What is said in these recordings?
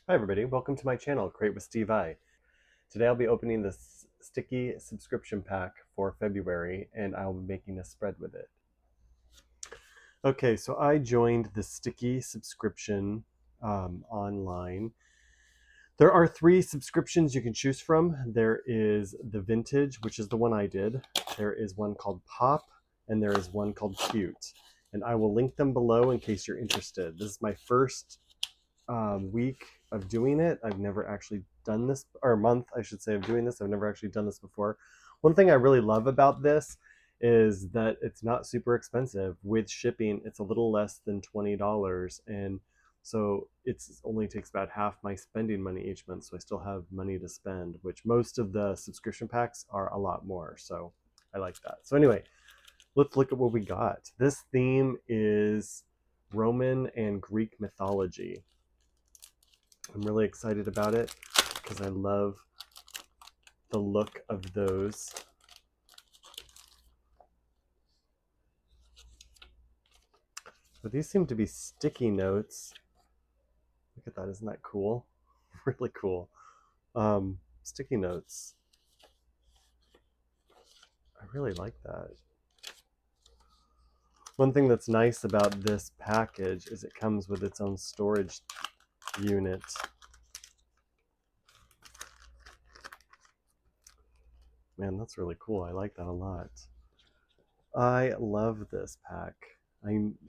Hi everybody, welcome to my channel, Create with Steve I. Today I'll be opening this Stickii subscription pack for February and I'll be making a spread with it. Okay, so I joined the Stickii subscription online. There are 3 subscriptions you can choose from. There is the Vintage, which is the one I did. There is one called Pop, and there is one called Cute. And I will link them below in case you're interested. This is my first week of doing it. I've never actually done this, or month, I should say, of doing this. I've never actually done this before. One thing I really love about this is that it's not super expensive. With shipping, it's a little less than $20, and so it only takes about half my spending money each month, so I still have money to spend, which most of the subscription packs are a lot more, so I like that. So anyway, let's look at what we got. This theme is Roman and Greek mythology. I'm really excited about it because I love the look of those. But these seem to be sticky notes. Look at that, isn't that cool? Really cool. Sticky notes. I really like that. One thing that's nice about this package is it comes with its own storage unit. Man, that's really cool. I like that a lot. I love this pack.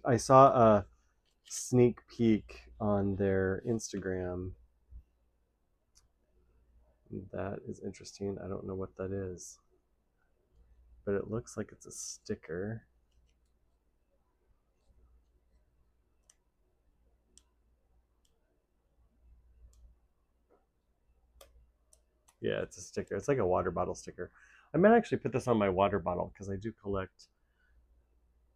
I saw a sneak peek on their Instagram. That is interesting. I don't know what that is, but it looks like it's a sticker. Yeah, it's a sticker. It's like a water bottle sticker. I might actually put this on my water bottle because I do collect,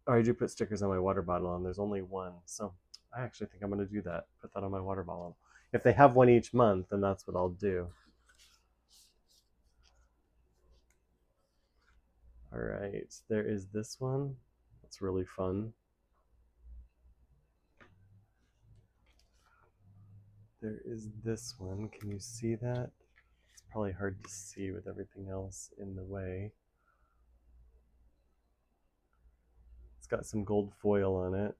or I do put stickers on my water bottle, and there's only one. So I actually think I'm going to do that. Put that on my water bottle. If they have one each month, then that's what I'll do. All right, there is this one. That's really fun. There is this one. Can you see that? It's probably hard to see with everything else in the way. It's got some gold foil on it.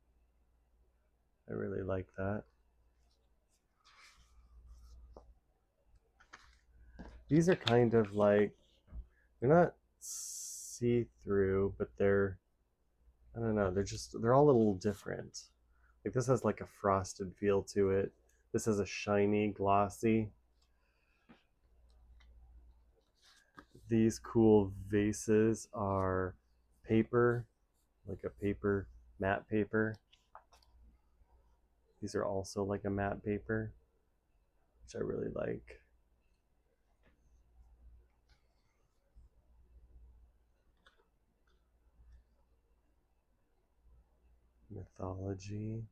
I really like that. These are kind of like, they're not see-through, but they're, I don't know, they're all a little different. Like this has like a frosted feel to it. This has a shiny, glossy. These cool vases are paper, like a paper, matte paper. These are also like a matte paper, which I really like. Mythology.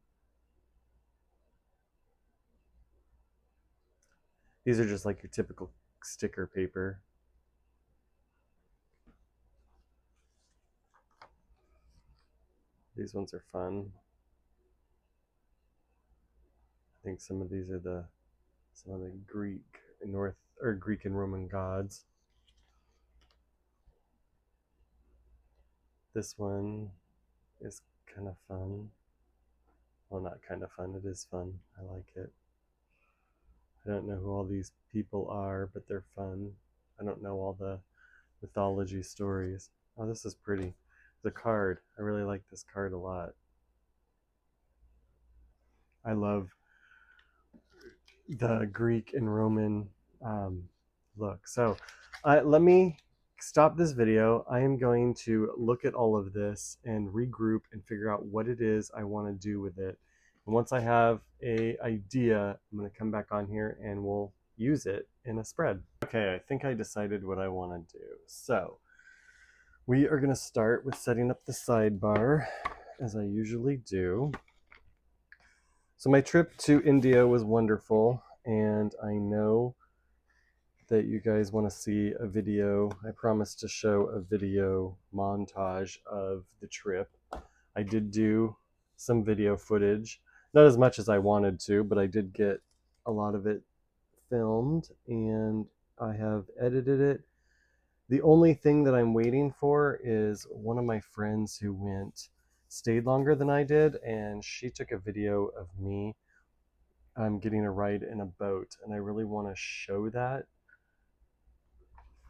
These are just like your typical sticker paper. These ones are fun. I think some of these are some of the Greek and Roman gods. This one is kind of fun. Well, not kind of fun, it is fun. I like it. I don't know who all these people are, but they're fun. I don't know all the mythology stories. Oh, this is pretty. The card. I really like this card a lot. I love the Greek and Roman look. So let me stop this video. I am going to look at all of this and regroup and figure out what it is I want to do with it. And once I have an idea, I'm going to come back on here and we'll use it in a spread. Okay, I think I decided what I want to do. So we are going to start with setting up the sidebar, as I usually do. So my trip to India was wonderful, and I know that you guys want to see a video. I promised to show a video montage of the trip. I did do some video footage, not as much as I wanted to, but I did get a lot of it filmed, and I have edited it. The only thing that I'm waiting for is one of my friends who stayed longer than I did, and she took a video of me getting a ride in a boat, and I really want to show that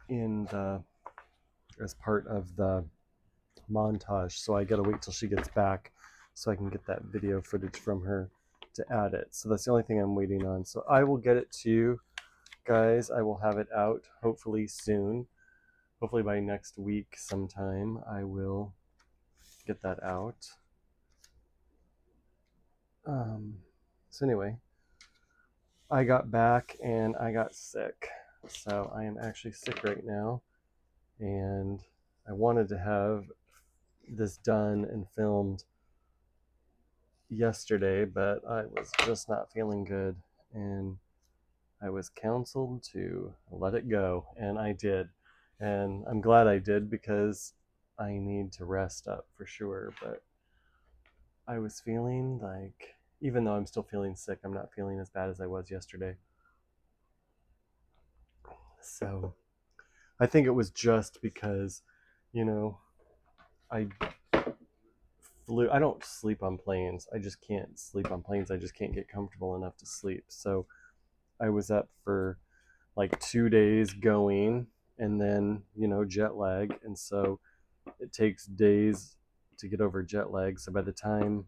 in the as part of the montage. So I gotta wait till she gets back so I can get that video footage from her to add it. So that's the only thing I'm waiting on. So I will get it to you guys. I will have it out hopefully soon. Hopefully by next week sometime I will get that out. So anyway, I got back and I got sick. So I am actually sick right now, and I wanted to have this done and filmed yesterday, but I was just not feeling good, and I was counseled to let it go, and I did. And I'm glad I did, because I need to rest up for sure. But I was feeling like, even though I'm still feeling sick, I'm not feeling as bad as I was yesterday. So I think it was just because, you know, I I don't sleep on planes. I just can't sleep on planes. I just can't get comfortable enough to sleep. So I was up for like 2 days going, and then, jet lag. And so it takes days to get over jet lag. So by the time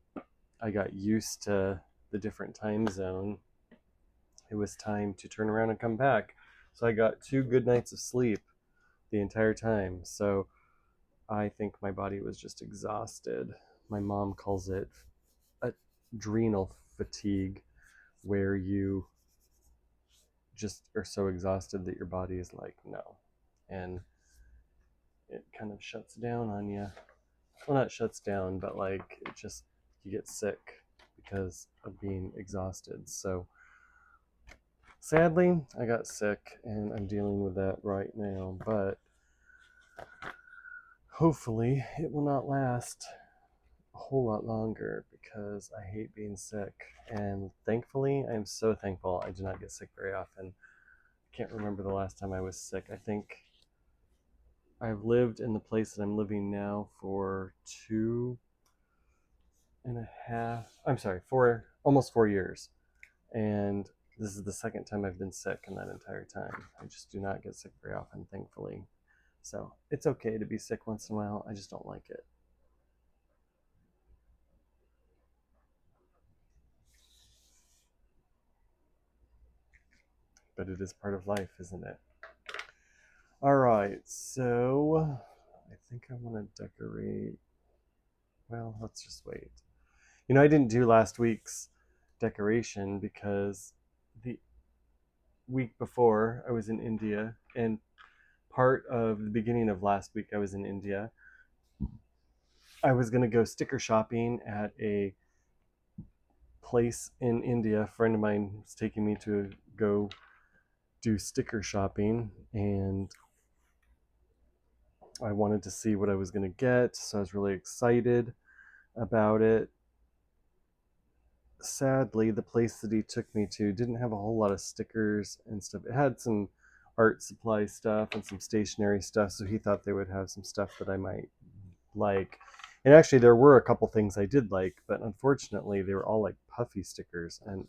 I got used to the different time zone, it was time to turn around and come back. So I got 2 good nights of sleep the entire time. So I think my body was just exhausted. My mom calls it adrenal fatigue, where you just are so exhausted that your body is like, no. And it kind of shuts down on you. Well, not shuts down, but like it just, you get sick because of being exhausted. So sadly, I got sick and I'm dealing with that right now, but hopefully it will not last a whole lot longer, because I hate being sick. And thankfully, I'm so thankful I do not get sick very often. I can't remember the last time I was sick. I think I've lived in the place that I'm living now for 2.5, I'm sorry, almost 4 years. And this is the second time I've been sick in that entire time. I just do not get sick very often, thankfully. So it's okay to be sick once in a while. I just don't like it. But it is part of life, isn't it? All right, so I think I want to decorate. Well, let's just wait. I didn't do last week's decoration because the week before I was in India, and part of the beginning of last week I was in India. I was going to go sticker shopping at a place in India. A friend of mine was taking me to go do sticker shopping, and I wanted to see what I was going to get, so I was really excited about it. Sadly, the place that he took me to didn't have a whole lot of stickers and stuff. It had some art supply stuff and some stationery stuff, so he thought they would have some stuff that I might like. And actually, there were a couple things I did like, but unfortunately, they were all like puffy stickers, and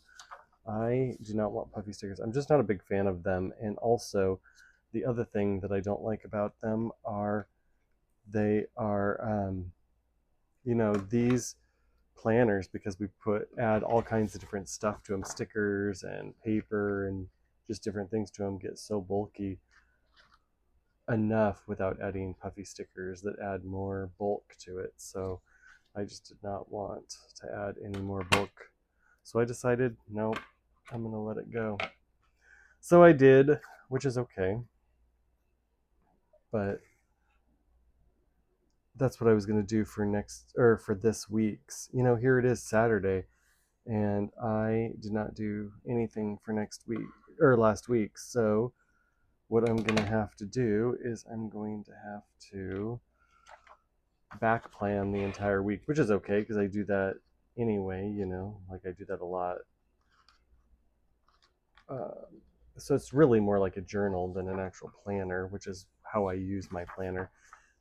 I do not want puffy stickers. I'm just not a big fan of them. And also, the other thing that I don't like about them are they are, these planners, because we add all kinds of different stuff to them, stickers and paper and just different things to them, get so bulky enough without adding puffy stickers that add more bulk to it. So I just did not want to add any more bulk. So I decided, no, I'm going to let it go. So I did, which is okay. But that's what I was going to do for this week's. Here it is Saturday, and I did not do anything for next week or last week. So what I'm going to have to do is I'm going to have to back plan the entire week, which is okay because I do that anyway, like I do that a lot. so it's really more like a journal than an actual planner, which is how I use my planner.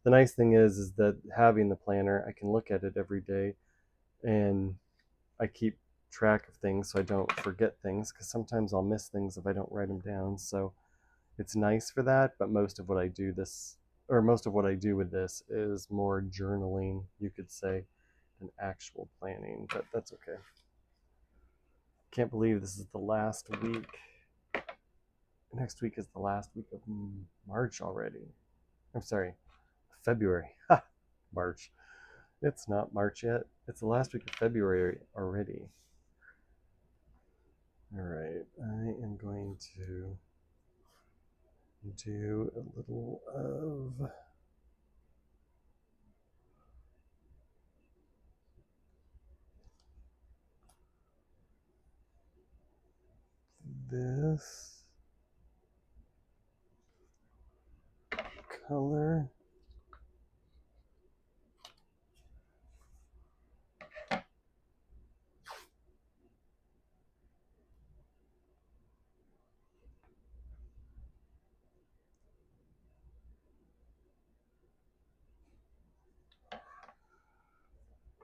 The nice thing is that having the planner, I can look at it every day, and I keep track of things so I don't forget things, because sometimes I'll miss things if I don't write them down. So it's nice for that, but most of what I do with this is more journaling, you could say, than actual planning, but that's okay. Can't believe this is the last week. Next week is the last week of March already. I'm sorry, February. March. It's not March yet. It's the last week of February already. All right, I am going to do a little of this color.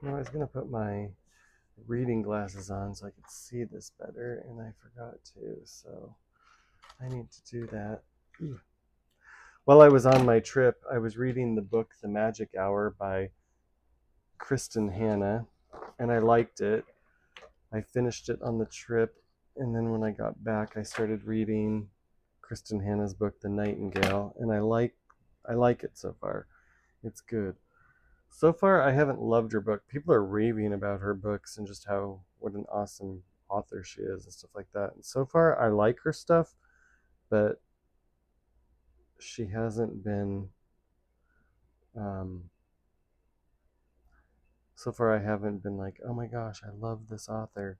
I was going to put my reading glasses on so I could see this better, and I forgot to, so I need to do that. While I was on my trip, I was reading the book The Magic Hour by Kristen Hanna, and I liked it. I finished it on the trip, and then when I got back, I started reading Kristen Hanna's book The Nightingale, and I like it so far. It's good. So far, I haven't loved her book. People are raving about her books and just what an awesome author she is and stuff like that. And so far, I like her stuff, but she hasn't been. So far, I haven't been like, oh my gosh, I love this author.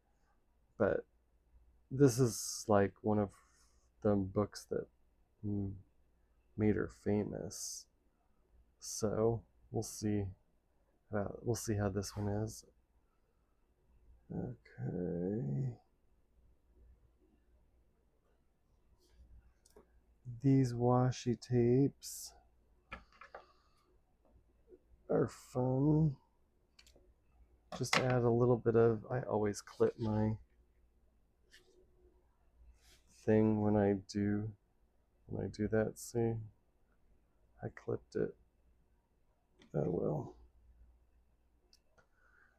But this is like one of the books that made her famous. So we'll see. We'll see how this one is. Okay. These washi tapes are fun. Just add a little bit of, I always clip my thing when I do that. See, I clipped it. Oh well.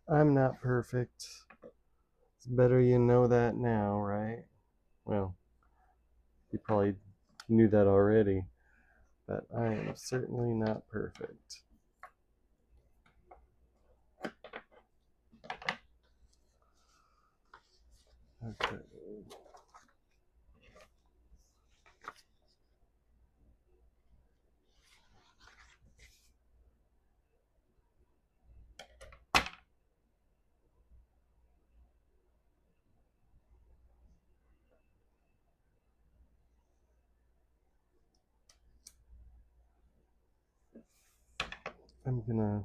I'm not perfect. It's better you know that now, right? Well, you probably knew that already, but I am certainly not perfect. Okay. I'm gonna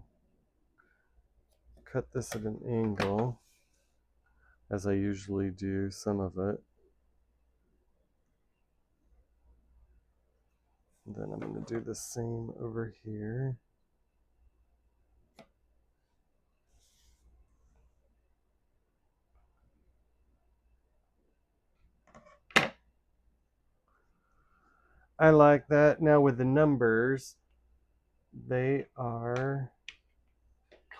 cut this at an angle, as I usually do some of it. And then I'm gonna do the same over here. I like that. Now with the numbers, they are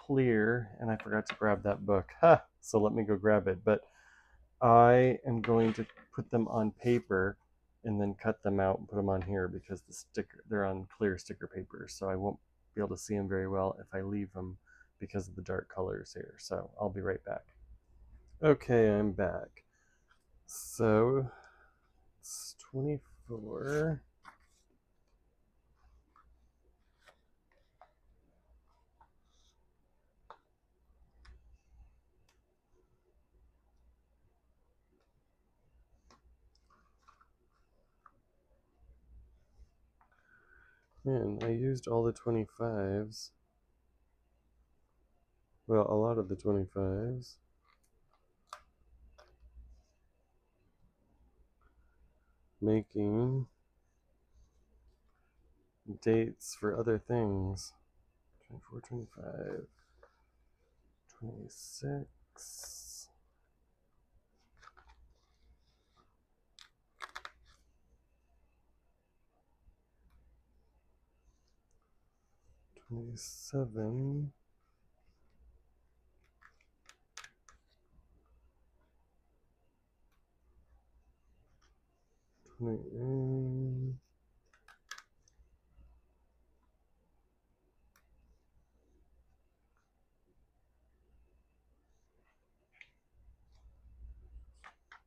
clear, and I forgot to grab that book. So let me go grab it. But I am going to put them on paper and then cut them out and put them on here, because they're on clear sticker paper, so I won't be able to see them very well if I leave them because of the dark colors here. So I'll be right back. Okay, I'm back. So it's 24. Man, I used all the 25s. Well, a lot of the 25s. making dates for other things. 24, 25, 26. 27.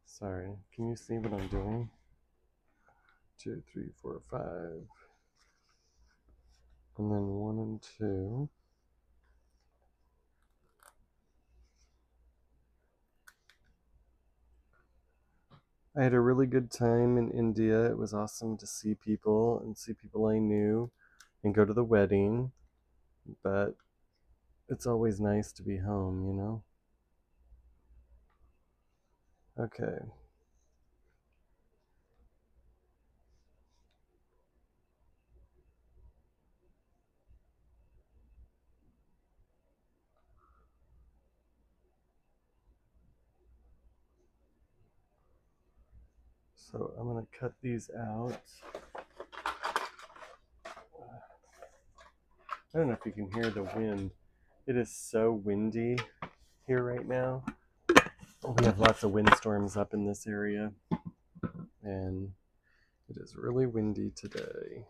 Sorry, can you see what I'm doing? 2, 3, 4, 5. And then 1 and 2. I had a really good time in India. It was awesome to see people and see people I knew and go to the wedding. But it's always nice to be home, you know? Okay. So I'm going to cut these out. I don't know if you can hear the wind. It is so windy here right now. We have lots of windstorms up in this area, and it is really windy today.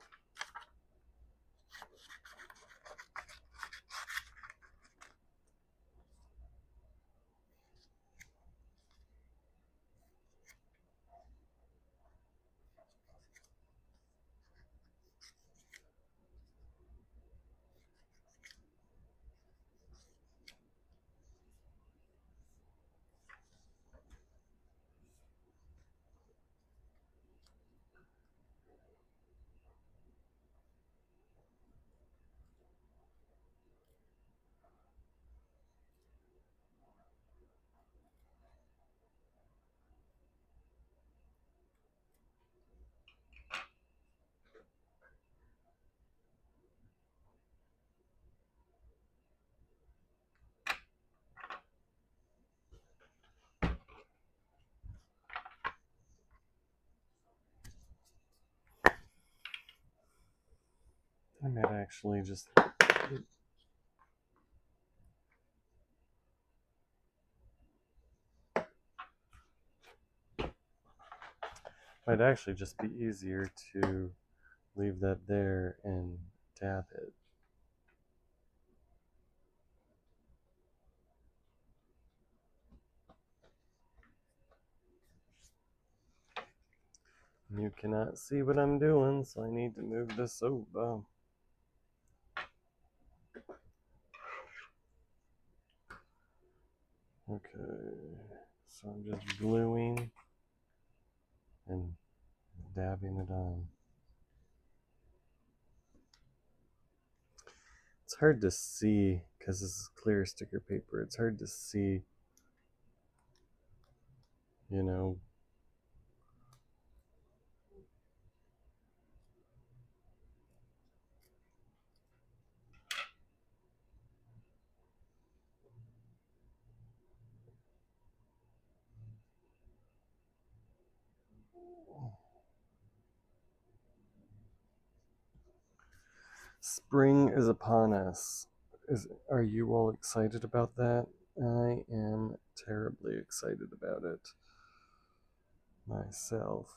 I might actually just be easier to leave that there and dab it. You cannot see what I'm doing, so I need to move this over. Okay, so I'm just gluing and dabbing it on. It's hard to see because this is clear sticker paper. It's hard to see, you know. Spring is upon us. Are you all excited about that? I am terribly excited about it myself.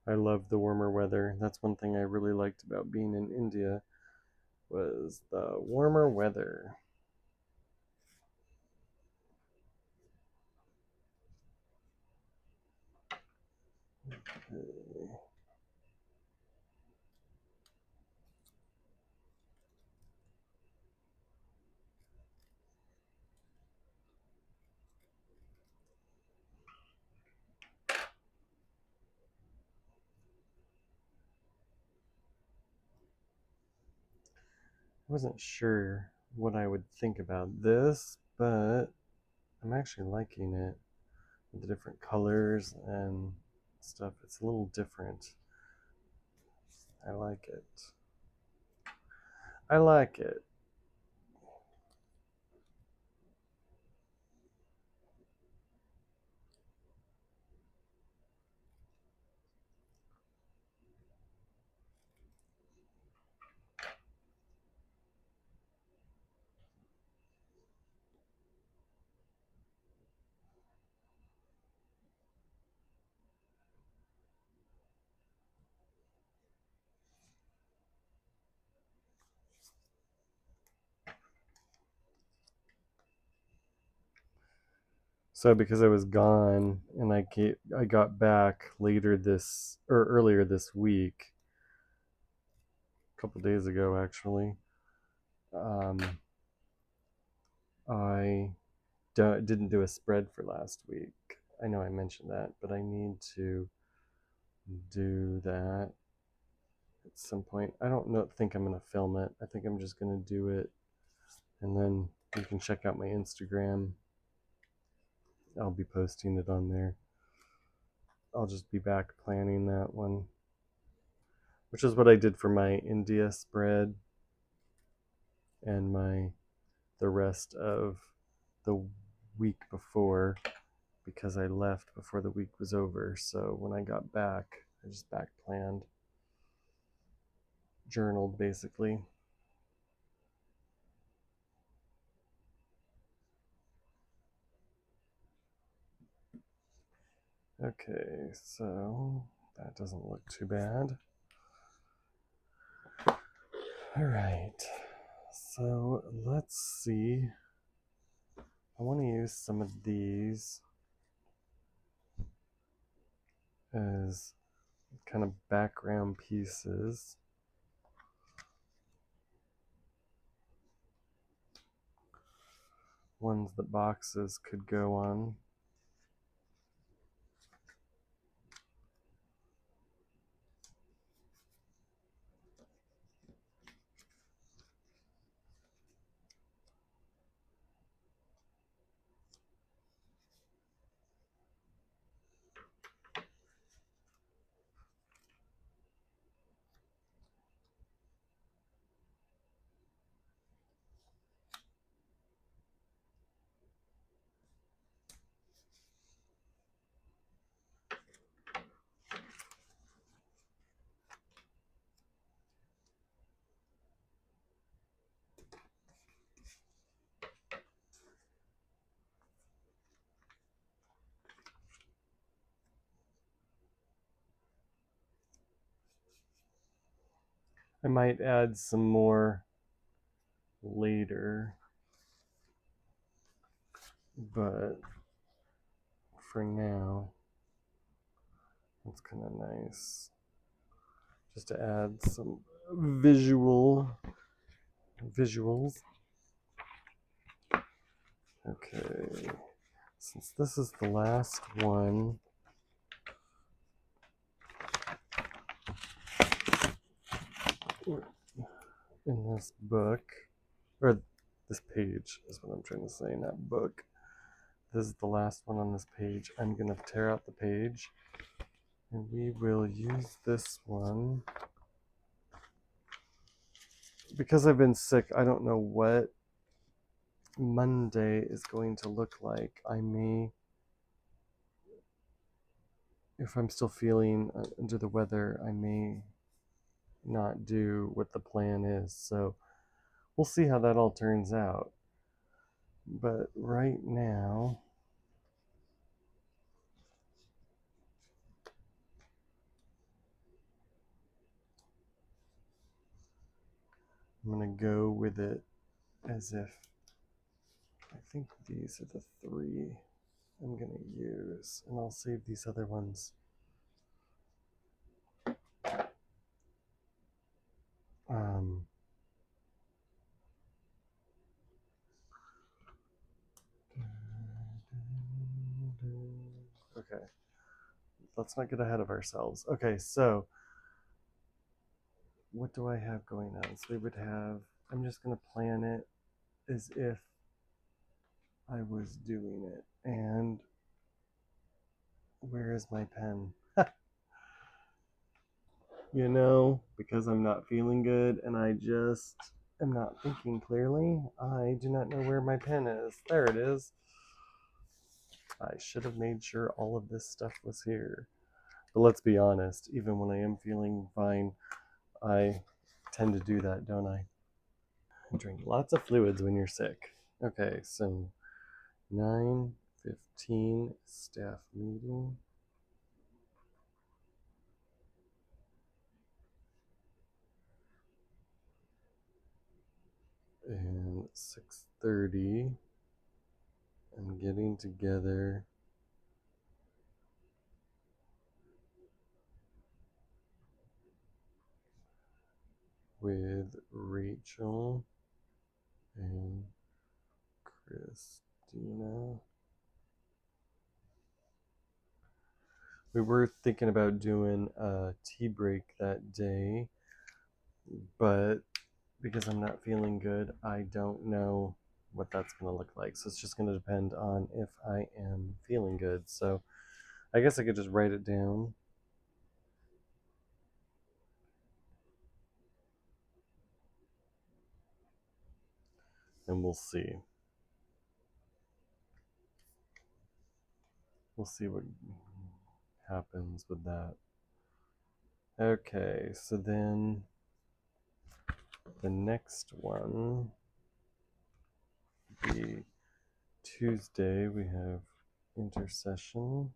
I love the warmer weather. That's one thing I really liked about being in India was the warmer weather. Okay. wasn't sure what I would think about this, but I'm actually liking it. The different colors and stuff. It's a little different. I like it. I like it. So because I was gone and I got back later this or earlier this week, a couple days ago actually. Um, I didn't do a spread for last week. I know I mentioned that, but I need to do that at some point. I don't know, think I'm gonna film it. I think I'm just gonna do it, and then you can check out my Instagram. I'll be posting it on there. I'll just be back planning that one, which is what I did for my India spread and the rest of the week before, because I left before the week was over. So when I got back, I just back planned, journaled basically. Okay, so that doesn't look too bad. All right, so let's see. I want to use some of these as kind of background pieces. Ones that boxes could go on. I might add some more later, but for now, it's kind of nice just to add some visuals. Okay, since this is the last one, in this book, or this page is what I'm trying to say, not book. This is the last one on this page. I'm going to tear out the page, and we will use this one. Because I've been sick, I don't know what Monday is going to look like. I may, if I'm still feeling under the weather, I may not do what the plan is. So we'll see how that all turns out. But right now, I'm going to go with it as if I think these are the three I'm going to use, and I'll save these other ones. Okay, let's not get ahead of ourselves. Okay, so what do I have going on? So we would have I'm just going to plan it as if I was doing it. And where is my pen? Because I'm not feeling good and I just am not thinking clearly, I do not know where my pen is. There it is. I should have made sure all of this stuff was here. But let's be honest, even when I am feeling fine, I tend to do that, don't I? Drink lots of fluids when you're sick. Okay, so 9:15 staff meeting. And 6:30, I'm getting together with Rachel and Christina. We were thinking about doing a tea break that day, but because I'm not feeling good, I don't know what that's going to look like. So it's just going to depend on if I am feeling good. So I guess I could just write it down. And we'll see. We'll see what happens with that. Okay, so then the next one be Tuesday. We have intercession.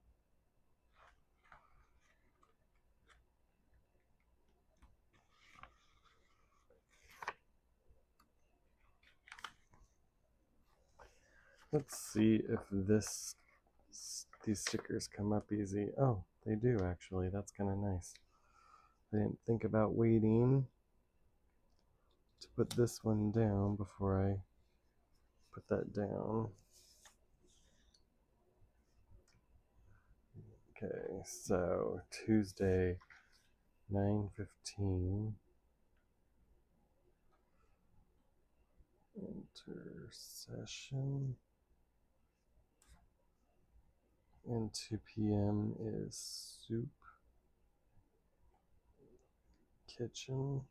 Let's see if these stickers come up easy. Oh, they do actually. That's kind of nice. I didn't think about waiting to put this one down before I put that down. Okay, so Tuesday, 9:15. Intercession. And 2 p.m. is soup kitchen.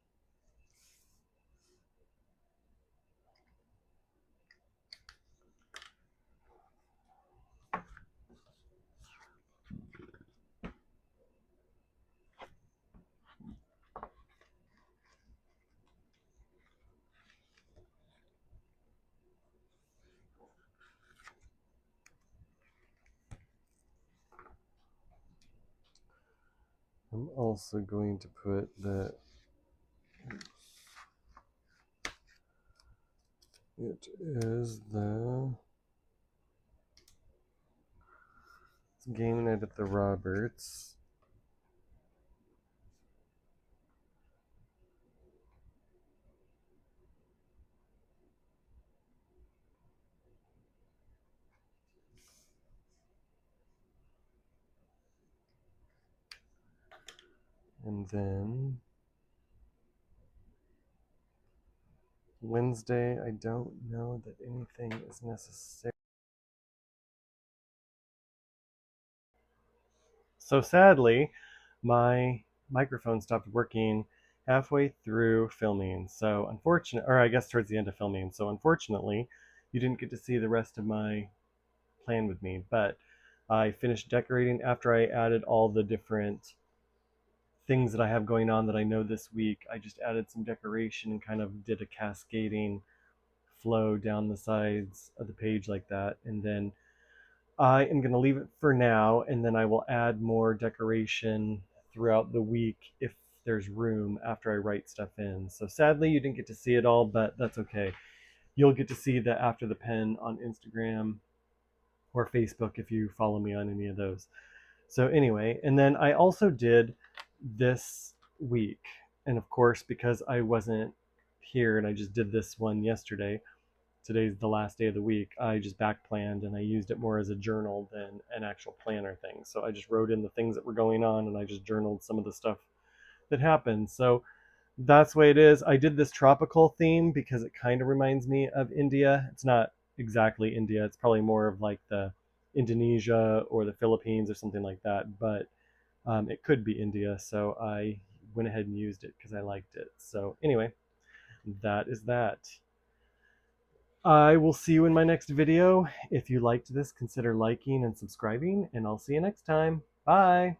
I'm also going to put that it is the game night at the Roberts. And then Wednesday, I don't know that anything is necessary. So sadly, my microphone stopped working halfway through filming. So unfortunately, or I guess towards the end of filming. So unfortunately, you didn't get to see the rest of my plan with me. But I finished decorating after I added all the different things that I have going on that I know this week. I just added some decoration and kind of did a cascading flow down the sides of the page like that. And then I am going to leave it for now, and then I will add more decoration throughout the week if there's room after I write stuff in. So sadly, you didn't get to see it all, but that's okay. You'll get to see the After the Pen on Instagram or Facebook if you follow me on any of those. So anyway, and then I also did this week, and of course, because I wasn't here and I just did this one yesterday, today's the last day of the week, I just back planned and I used it more as a journal than an actual planner thing. So I just wrote in the things that were going on and I just journaled some of the stuff that happened. So That's the way it is. I did this tropical theme because it kind of reminds me of India. It's not exactly India. It's probably more of like the Indonesia or the Philippines or something like that. But it could be India. So I went ahead and used it because I liked it. So anyway, that is that. I will see you in my next video. If you liked this, consider liking and subscribing, and I'll see you next time. Bye.